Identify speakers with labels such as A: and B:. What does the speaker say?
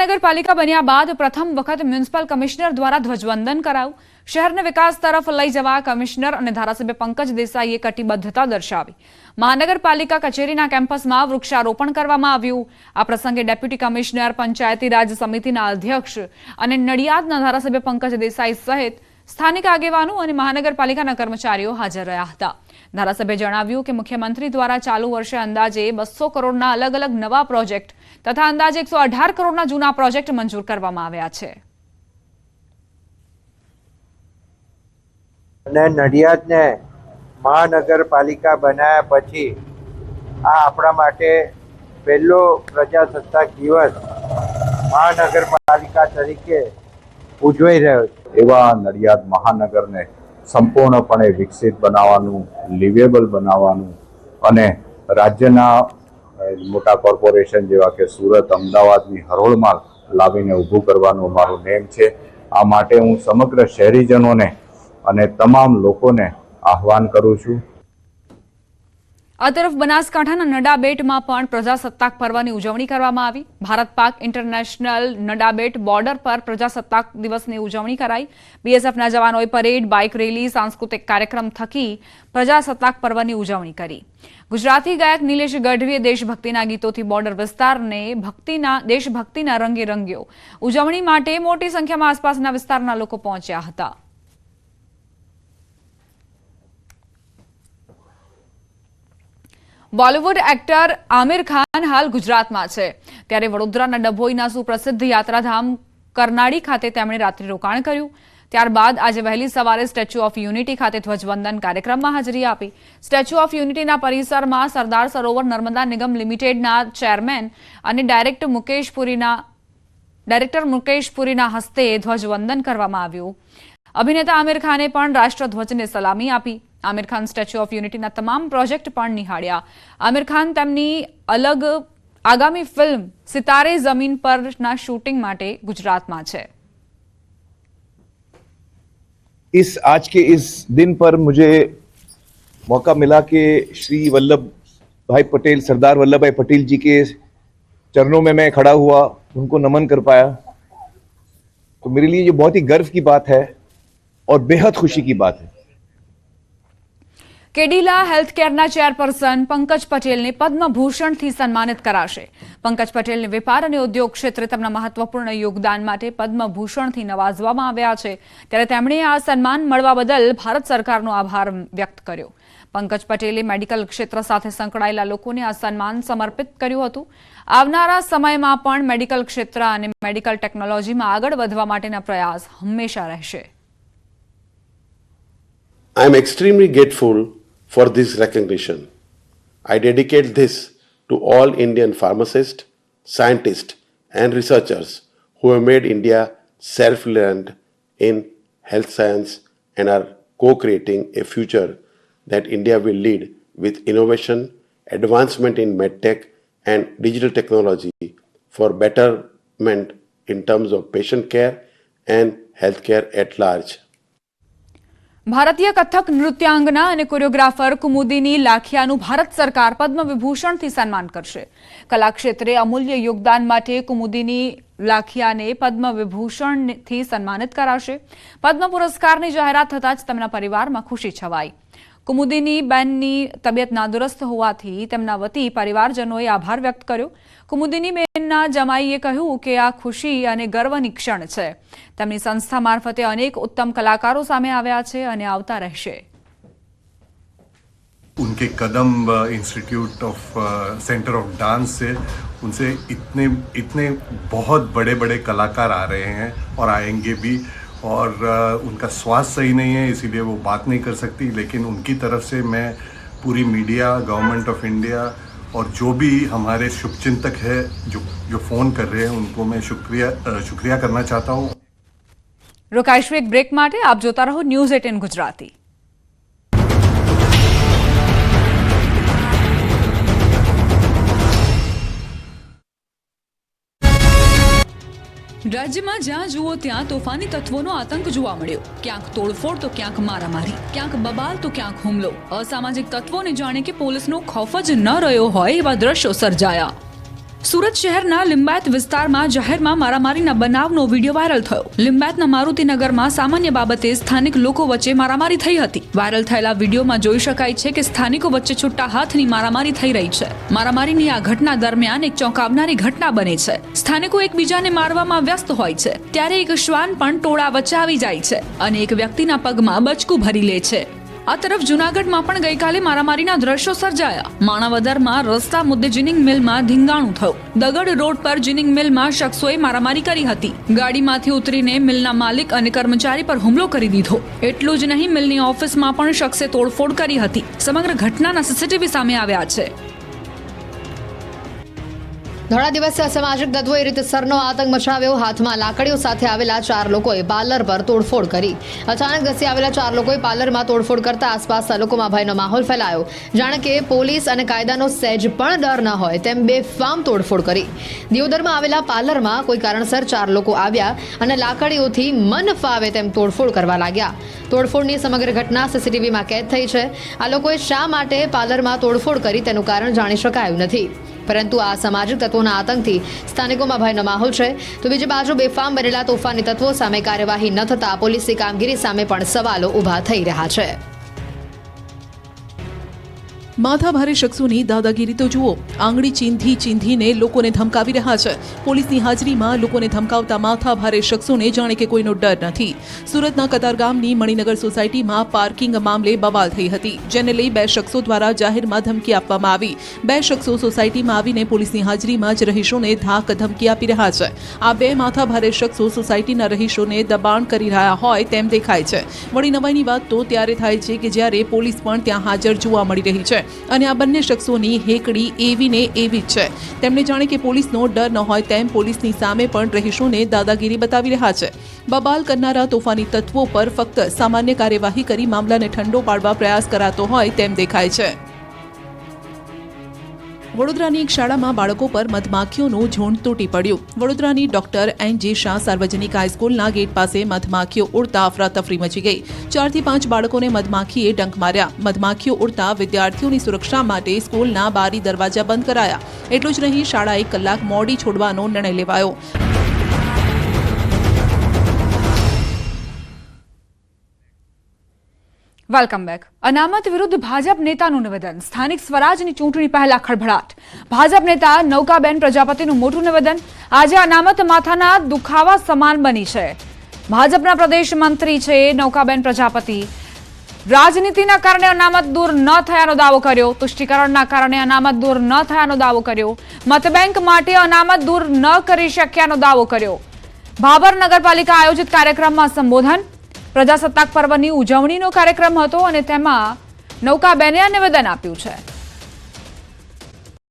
A: મહાનગરપાલિકા બન્યા બાદ પ્રથમ વખત મ્યુનિસિપલ કમિશનર દ્વારા ધ્વજવંદન કરાયું। શહેરને વિકાસ તરફ લઈ જવા કમિશનર અને ધારાસભ્ય પંકજ દેસાઈએ કટિબદ્ધતા દર્શાવી। મહાનગરપાલિકા કચેરીના કેમ્પસમાં વૃક્ષારોપણ કરવામાં આવ્યું। આ પ્રસંગે ડેપ્યુટી કમિશનર, પંચાયતી રાજ સમિતિના અધ્યક્ષ અને નડિયાદના ધારાસભ્ય પંકજ દેસાઈ સહિત સ્થાનિક આગેવાનો અને મહાનગરપાલિકાના કર્મચારીઓ હાજર રહ્યા હતા। ધારાસભ્યે જણાવ્યું કે મુખ્યમંત્રી દ્વારા ચાલુ વર્ષે અંદાજે 200 કરોડના અલગ અલગ નવા પ્રોજેક્ટ તથા અંદાજે 118 કરોડના જૂના પ્રોજેક્ટ મંજૂર કરવામાં આવ્યા છે।
B: નડિયાદને મહાનગરપાલિકા બનાવ્યા પછી આ આપણા માટે પહેલો પ્રજાસત્તાક દિવસ મહાનગરપાલિકા તરીકે ઉજવાઈ રહ્યો છે।
C: એવા નડિયાદ મહાનગરને સંપૂર્ણપણે વિકસિત બનાવવાનું, લિવેબલ બનાવવાનું અને રાજ્યના મોટા કોર્પોરેશન જેવા કે સુરત, અમદાવાદની હરોળમાં લાવીને ઊભું કરવાનું અમારું નેમ છે। આ માટે હું સમગ્ર શહેરીજનોને અને તમામ લોકોને આહવાન કરું છું।
A: આ તરફ બનાસકાંઠાના નડાબેટમાં પણ પ્રજાસત્તાક પર્વની ઉજવણી કરવામાં આવી। ભારત પાક ઇન્ટરનેશનલ નડાબેટ બોર્ડર પર પ્રજાસત્તાક દિવસની ઉજવણી કરાઈ। બીએસએફના જવાનોએ પરેડ, બાઇક રેલી, સાંસ્કૃતિક કાર્યક્રમ થકી પ્રજાસત્તાક પર્વની ઉજવણી કરી। ગુજરાતી ગાયક નિલેશ ગઢવીએ દેશભક્તિના ગીતોથી બોર્ડર વિસ્તારને દેશભક્તિના રંગે રંગ્યો। ઉજવણી માટે મોટી સંખ્યામાં આસપાસના વિસ્તારના લોકો પહોંચ્યા હતા। બોલિવૂડ એક્ટર આમિર ખાન હાલ ગુજરાતમાં છે, ત્યારે વડોદરાના ડભોઈના સુપ્રસિદ્ધ યાત્રાધામ કરનાળી ખાતે તેમણે રાત્રિ રોકાણ કર્યું। ત્યારબાદ આજે વહેલી સવારે સ્ટેચ્યુ ઓફ યુનિટી ખાતે ધ્વજવંદન કાર્યક્રમમાં હાજરી આપી। સ્ટેચ્યુ ઓફ યુનિટીના પરિસરમાં સરદાર સરોવર નર્મદા નિગમ લિમિટેડના ચેરમેન અને ડાયરેક્ટર મુકેશ પુરીના હસ્તે ધ્વજવંદન કરવામાં આવ્યું। અભિનેતા આમિર ખાને પણ રાષ્ટ્રધ્વજને સલામી આપી। આમિર ખાન સ્ટેચ્યુ ઓફ યુનિટીના તમામ પ્રોજેક્ટ પણ નિહાળ્યા। આમિર ખાન તેમની આગામી ફિલ્મ સિતારે જમીન પરના શૂટિંગ માટે ગુજરાતમાં છે।
D: आज के इस दिन पर मुझे मौका मिला कि श्री वल्लभ भाई पटेल, सरदार वल्लभ भाई पटेल जी के चरणों में मैं खड़ा हुआ, उनको नमन कर पाया, तो मेरे लिए ये बहुत ही गर्व की बात है और बेहद खुशी की बात है।
A: કેડિલા હેલ્થકેરના ચેરપર્સન પંકજ પટેલને પદ્મભૂષણથી સન્માનિત કરાશે। પંકજ પટેલને વેપાર અને ઉદ્યોગ ક્ષેત્રે તેમના મહત્વપૂર્ણ યોગદાન માટે પદ્મભૂષણથી નવાજવામાં આવ્યા છે, ત્યારે તેમણે આ સન્માન મળવા બદલ ભારત સરકારનો આભાર વ્યક્ત કર્યો। પંકજ પટેલે મેડિકલ ક્ષેત્ર સાથે સંકળાયેલા લોકોને આ સન્માન સમર્પિત કર્યું હતું। આવનારા સમયમાં પણ મેડિકલ ક્ષેત્ર અને મેડિકલ ટેકનોલોજીમાં આગળ વધવા માટેના પ્રયાસ હંમેશા રહેશે।
E: I am extremely grateful for this recognition. I dedicate this to all Indian pharmacists, scientists and researchers who have made India self-reliant in health science and are co-creating a future that India will lead with innovation, advancement in medtech and digital technology for betterment in terms of patient care and healthcare at large.
A: ભારતીય કથક નૃત્યાંગના અને choreographer Kumudini લાખિયાનું Bharat સરકાર પદ્મ વિભૂષણથી સન્માન કરશે। કલા ક્ષેત્રે અમૂલ્ય યોગદાન માટે કુમુદિની લાખિયાને પદ્મ વિભૂષણથી સન્માનિત કરાશે। પદ્મ પુરસ્કારની જાહેરાત થતાં જ તેમના પરિવારમાં ખુશી છવાઈ। કુમુદિની બેનની તબિયત નાદુરસ્ત હોવાથી તેમના વતી પરિવારજનોએ આભાર વ્યક્ત કર્યો। કુમુદિની બેનના જમાઈએ કહ્યું કે આ ખુશી અને ગર્વની ક્ષણ છે। તેમની સંસ્થા મારફતે અનેક ઉત્તમ કલાકારો સામે આવ્યા છે અને આવતા રહેશે।
F: उनके कदम institute of centre of dance से उनसे इतने बहुत बड़े बड़े कलाकार आ रहे हैं और आएंगे भी, और उनका स्वास्थ्य सही नहीं है इसीलिए वो बात नहीं कर सकती, लेकिन उनकी तरफ से मैं पूरी मीडिया, गवर्नमेंट ऑफ इंडिया और जो भी हमारे शुभचिंतक है जो फ़ोन कर रहे हैं उनको मैं शुक्रिया करना चाहता हूँ।
A: रोकाईशु एक ब्रेक माटे आप जोता रहो न्यूज़ 18 गुजराती। રાજ્યમાં જ્યાં જુઓ ત્યાં તોફાની તત્વોનો આતંક જોવા મળ્યો। ક્યાંક તોડફોડ તો ક્યાંક મારામારી, ક્યાંક બબાલ તો ક્યાંક હુમલો। અસામાજિક તત્વોને જાણે કે પોલીસનો ખૌફ જ ન રહ્યો હોય એવા દ્રશ્યો સર્જાયા। સુરત શહેરના લિંબાયત વિસ્તારમાં જાહેરમાં મારામારીના બનાવનો વિડીયો વાયરલ થયો. લિંબાયતના મારુતિનગરમાં સામાન્ય બાબતે સ્થાનિક લોકો વચ્ચે મારામારી થઈ હતી. વાયરલ થયેલા વિડીયોમાં જોઈ શકાય છે કે સ્થાનિકો વચ્ચે છૂટા હાથની મારામારી થઈ રહી છે. મારામારીની આ ઘટના દરમિયાન એક ચોંકાવનારી ઘટના બને છે. સ્થાનિકો એકબીજાને મારવામાં વ્યસ્ત હોય છે ત્યારે એક શ્વાન પણ ટોળા વચ્ચે આવી જાય છે અને એક વ્યક્તિના પગમાં બચકું ભરી લે છે. આ તરફ જૂનાગઢમાં પણ ગઈકાલે મારામારીના દ્રશ્યો સર્જાયા. માણાવદરમાં રસ્તા મુદ્દે જીનિંગ મિલમાં ધીંગાણું થયું. દગડ રોડ પર જીનિંગ મિલમાં શખ્સોએ મારામારી કરી હતી. ગાડીમાંથી ઉતરીને મિલના માલિક અને કર્મચારી પર હુમલો કરી દીધો. એટલું જ નહીં, મિલની ઓફિસમાં પણ શખ્સે તોડફોડ કરી હતી. સમગ્ર ઘટનાના સીસીટીવી સામે આવ્યા છે.
G: ધોળા દિવસે અસામાજિક તત્વોએ રીતસરનો આતંક મચાવ્યો. હાથમાં લાકડીઓ સાથે આવેલા 4 લોકોએ પાર્લર પર તોડફોડ કરી. અચાનક ધસી આવેલા 4 લોકોએ પાર્લરમાં તોડફોડ કરતા આસપાસના લોકોમાં ભયનો માહોલ ફેલાયો. જાણે કે પોલીસ અને કાયદાનો સહેજ પણ ડર ન હોય તેમ બેફામ તોડફોડ કરી. દિયોદરમાં આવેલા પાર્લરમાં કોઈ કારણસર 4 લોકો આવ્યા અને લાકડીઓથી મન ફાવે તેમ તોડફોડ કરવા લાગ્યા. તોડફોડની સમગ્ર ઘટના સીસીટીવીમાં કેદ થઈ છે. આ લોકોએ શા માટે પાર્લરમાં તોડફોડ કરી તેનું કારણ જાણી શકાયું નથી. પરંતુ આ સામાજિક તત્વોના આતંકથી સ્થાનિકોમાં ભયનો માહોલ છે. તો બીજી બાજુ બેફામ બનેલા તોફાની તત્વો સામે કાર્યવાહી ન થતા પોલીસની કામગીરી સામે પણ સવાલો ઊભા થઈ રહ્યા છે.
H: માથાભારે શખ્સોની દાદાગીરી તો જુઓ. આંગળી ચીંધીને લોકોને ધમકાવી રહ્યા છે. પોલીસની હાજરીમાં લોકોને ધમકાવતા માથાભારે શખ્સોને જાણે કે કોઈનો ડર નથી. સુરતના કતારગામની મણિનગર સોસાયટીમાં પાર્કિંગ મામલે બવાલ થઈ હતી, જેને લઈ 2 શખ્સો દ્વારા જાહેરમાં ધમકી આપવામાં આવી. 2 શખ્સો સોસાયટીમાં આવીને પોલીસની હાજરીમાં જ રહીશોને ધાક ધમકી આપી રહ્યા છે. આ 2 માથાભારે શખ્સો સોસાયટીના રહીશોને દબાણ કરી રહ્યા હોય તેમ દેખાય છે. વળી નવાઈની વાત તો ત્યારે થાય છે કે જ્યારે પોલીસ પણ ત્યાં હાજર જોવા મળી રહી છે અને આ બંને શખ્સોની હેકડી એવી ને એવી જ છે. તેમણે જાણે કે પોલીસનો ડર ન હોય તેમ પોલીસની સામે પણ રહીશોને દાદાગીરી બતાવી રહ્યા છે. બબાલ કરનારા તોફાની તત્વો પર ફક્ત સામાન્ય કાર્યવાહી કરી મામલાને ઠંડો પાડવા પ્રયાસ કરાતો હોય તેમ દેખાય છે. વડોદરાની એક શાળામાં બાળકો પર મધમાખીઓનું ઝુંડ તૂટી પડ્યું. વડોદરાની ડોક્ટર એન.જે. શાહ સાર્વજનિક હાઈસ્કૂલના ગેટ પાસે મધમાખીઓ ઉડતા અફરાતફરી મચી ગઈ. 4 થી 5 બાળકોને મધમાખીએ ડંખ માર્યા. મધમાખીઓ ઉડતા વિદ્યાર્થીઓની સુરક્ષા માટે સ્કૂલના બારી દરવાજા બંધ કરાયા. એટલું જ નહીં, શાળા 1 કલાક મોડી છોડવાનો નિર્ણય લેવાયો.
A: Welcome back. અનામત વિરુદ્ધ ભાજપ નેતાનું નિવેદન. સ્થાનિક સ્વરાજની ચૂંટણી પહેલા ખળભળાટ. ભાજપ નેતા નૌકાબેન પ્રજાપતિનું મોટું નિવેદન આજે અનામત માથાના દુખાવા સમાન બની છે. ભાજપના પ્રદેશ મંત્રી છે નૌકાબેન પ્રજાપતિ. રાજનીતિના કારણે અનામત દૂર ન થયાનો દાવો કર્યો. તુષ્ટિકરણના કારણે અનામત દૂર ન થયાનો દાવો કર્યો. મતબેંક માટે અનામત દૂર ન કરી શક્યાનો દાવો કર્યો. ભાભર નગરપાલિકા આયોજિત કાર્યક્રમમાં સંબોધન. પ્રજાસત્તાક પર્વની ઉજવણીનો કાર્યક્રમ હતો અને તેમાં નૌકાબેને આ નિવેદન આપ્યું છે.